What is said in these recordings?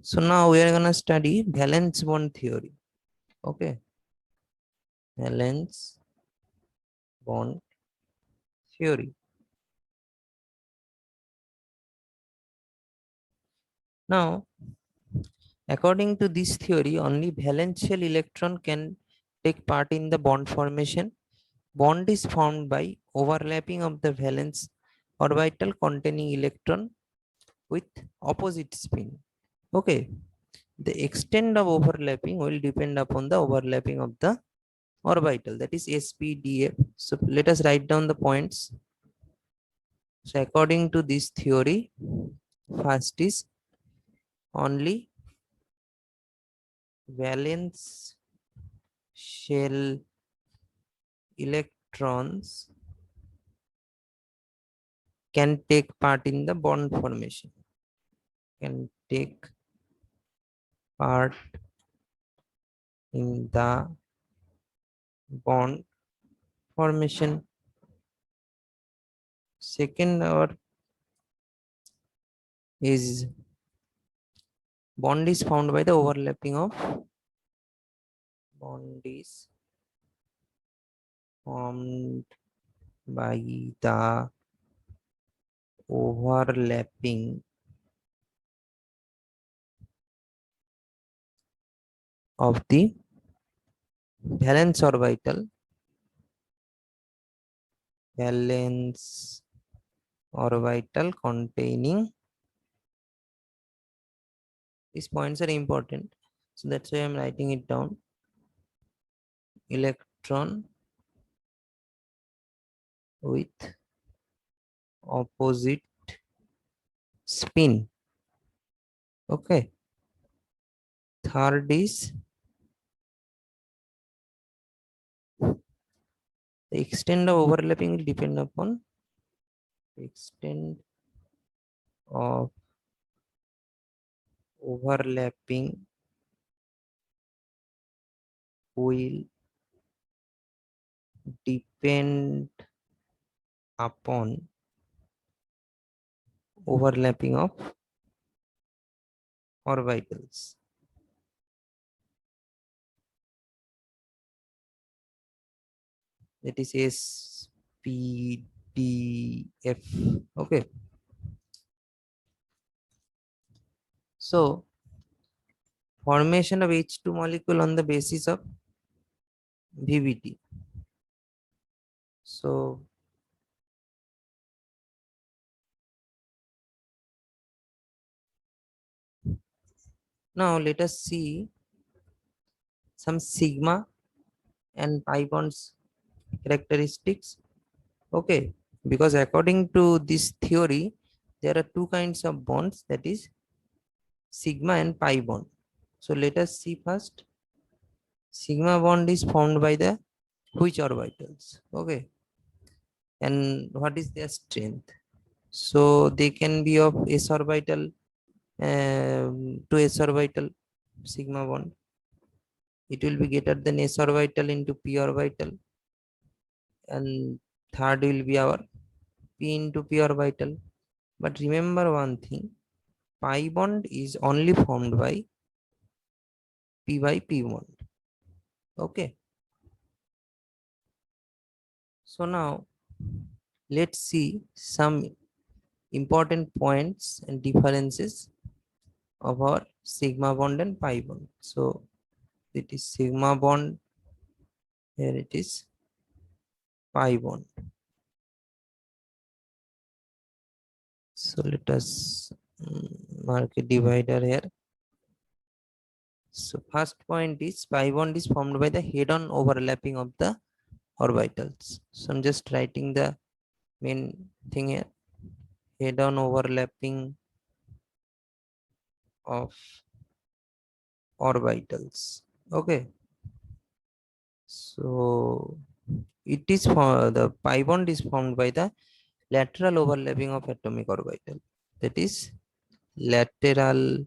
So now we are gonna study valence bond theory. Okay, valence bond theory. Now, according to this theory, only valence shell electron can take part in the bond formation. Bond is formed by overlapping of the valence orbital containing electron with opposite spin. Okay, the extent of overlapping will depend upon the overlapping of the orbital, that is SPDF. So let us write down the points. So according to this theory, first is only valence shell electrons can take part in the bond formation. Can take part in the bond formation. Second is bond is formed by the overlapping of bond is formed by the overlapping of the valence orbital containing, these points are important, so that's why I'm writing it down, electron with opposite spin. Okay, third is the extent of overlapping will depend upon the extent of overlapping will depend upon overlapping of orbitals. That is SPDF. Okay. So formation of H2 molecule on the basis of VBT. So now let us see some sigma and pi bonds characteristics. Okay, because according to this theory, there are two kinds of bonds, that is sigma and pi bond. So let us see first. Sigma bond is formed by the which orbitals? Okay, and what is their strength? So they can be of s orbital to s orbital sigma bond. It will be greater than s orbital into p orbital, and third will be our p into p orbital. But remember one thing, pi bond is only formed by p by p bond. Okay. So now let's see some important points and differences of our sigma bond and pi bond. So it is sigma bond, here it is pi bond. So let us mark a divider here. So first point is pi bond is formed by the head-on overlapping of the orbitals. So I'm just writing the main thing here, head-on overlapping of orbitals. Okay. So it is for the pi bond is formed by the lateral overlapping of atomic orbital. That is lateral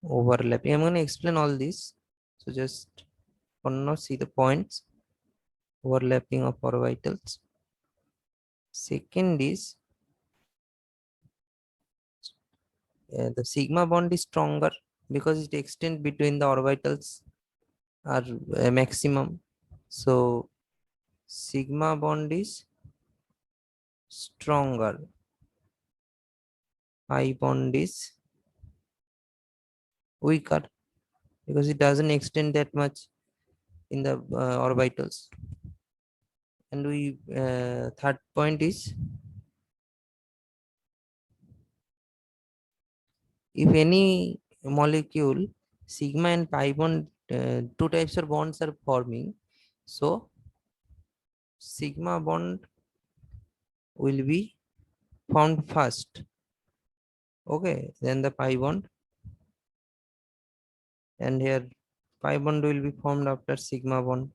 overlapping. I'm going to explain all this. So just for now see the points. Overlapping of orbitals. Second is the sigma bond is stronger because it extend between the orbitals are maximum. So sigma bond is stronger, pi bond is weaker because it doesn't extend that much in the orbitals. And we third point is, if any molecule sigma and pi bond, two types of bonds are forming, so sigma bond will be formed first, okay, then the pi bond, and here pi bond will be formed after sigma bond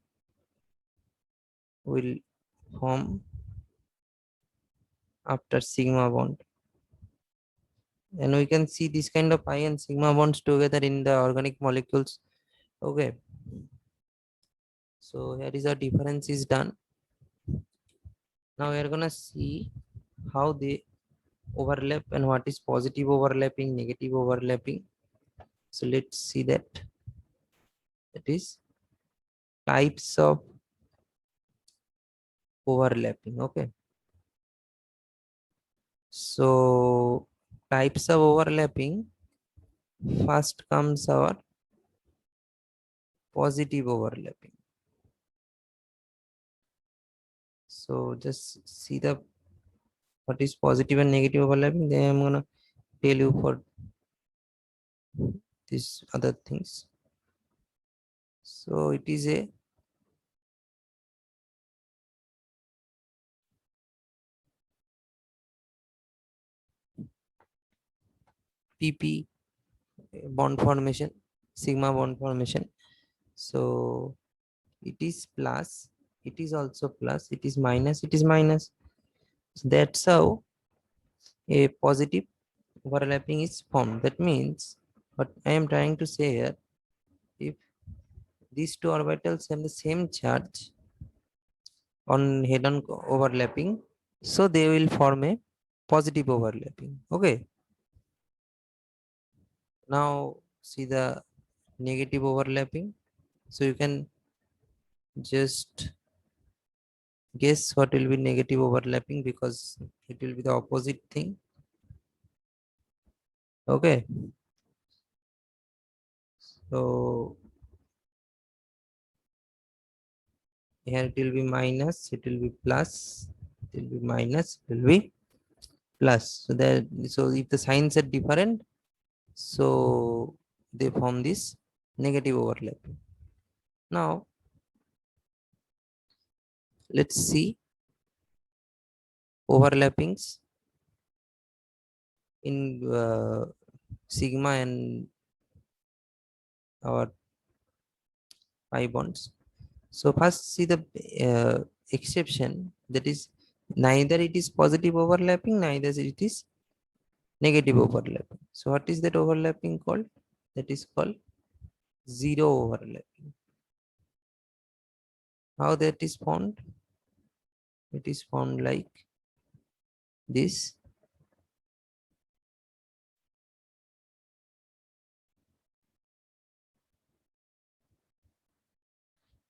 will form after sigma bond. And we can see this kind of pi and sigma bonds together in the organic molecules, okay. So here is a difference is done. Now we are gonna see how they overlap and what is positive overlapping, negative overlapping. So let's see that. That is types of overlapping, okay. So types of overlapping, first comes our positive overlapping. So just see the what is positive and negative overlapping, then I'm gonna tell you for these other things. So it is a PP bond formation, sigma bond formation. So it is plus, it is also plus, it is minus, it is minus. So that's how a positive overlapping is formed. That means what I am trying to say here, if these two orbitals have the same charge on head-on overlapping, so they will form a positive overlapping, okay. Now see the negative overlapping. So you can just guess what will be negative overlapping because it will be the opposite thing, okay. So here it will be minus, it will be plus, it will be minus, it will be plus. So that, so if the signs are different, so they form this negative overlap. Now let's see overlappings in sigma and our pi bonds. So first see the exception, that is neither it is positive overlapping, neither it is negative overlapping. So what is that overlapping called? That is called zero overlapping. How that is formed? It is formed like this.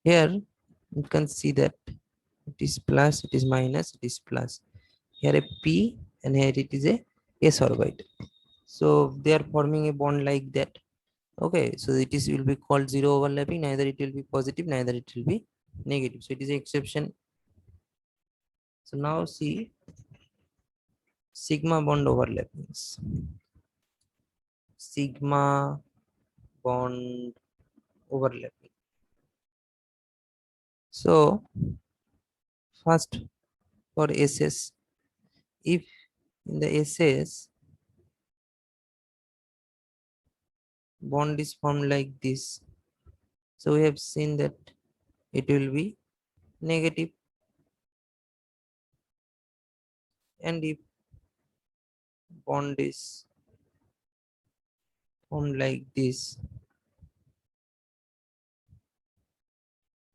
Here you can see that it is plus, it is minus, it is plus. Here a p and here it is a s orbital. So they are forming a bond like that. Okay, so it is will be called zero overlapping. Neither it will be positive, neither it will be negative. So it is an exception. So now see sigma bond overlappings. Sigma bond overlapping. So first for SS, if in the SS bond is formed like this, so we have seen that it will be negative, and if bond is formed like this,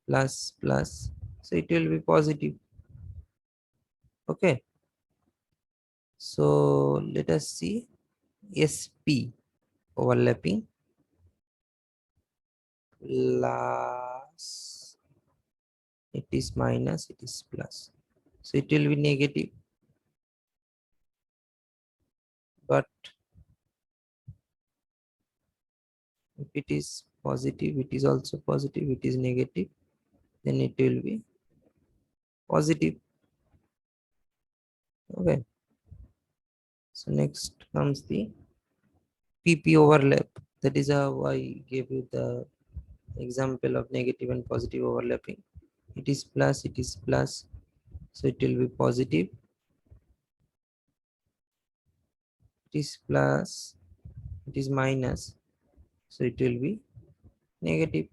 plus plus, so it will be positive, okay. So let us see SP overlapping. plus, it is minus, it is plus. So it will be negative. But if it is positive, it is also positive. It is negative, then it will be positive. Okay. So next comes the PP overlap. That is how I gave you the example of negative and positive overlapping. It is plus, it is plus, so it will be positive. It is plus, it is minus, so it will be negative.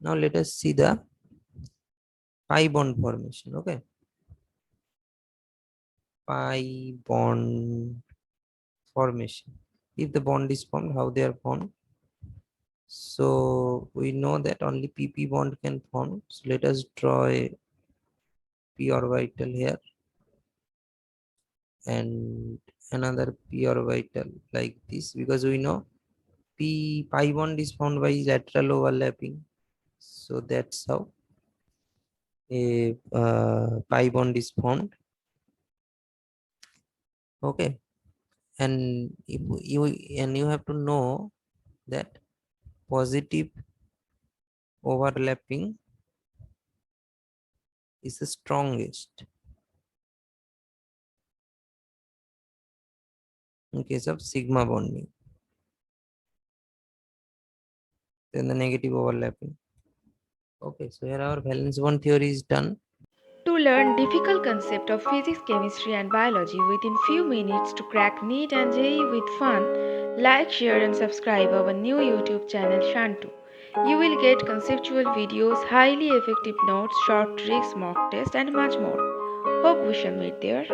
Now let us see the pi bond formation. Okay, pi bond formation. If the bond is formed, how they are formed? So we know that only pp bond can form. So let us draw a p orbital here and another p orbital like this, because we know pi bond is formed by lateral overlapping. So that's how a pi bond is formed. Okay, and you have to know that positive overlapping is the strongest in case of sigma bonding, then the negative overlapping. Okay, so here our valence bond theory is done. To learn difficult concepts of physics, chemistry and biology within few minutes to crack NEET and JEE with fun, like, share and subscribe our new YouTube channel Shantu. You will get conceptual videos, highly effective notes, short tricks, mock tests and much more. Hope we shall meet there.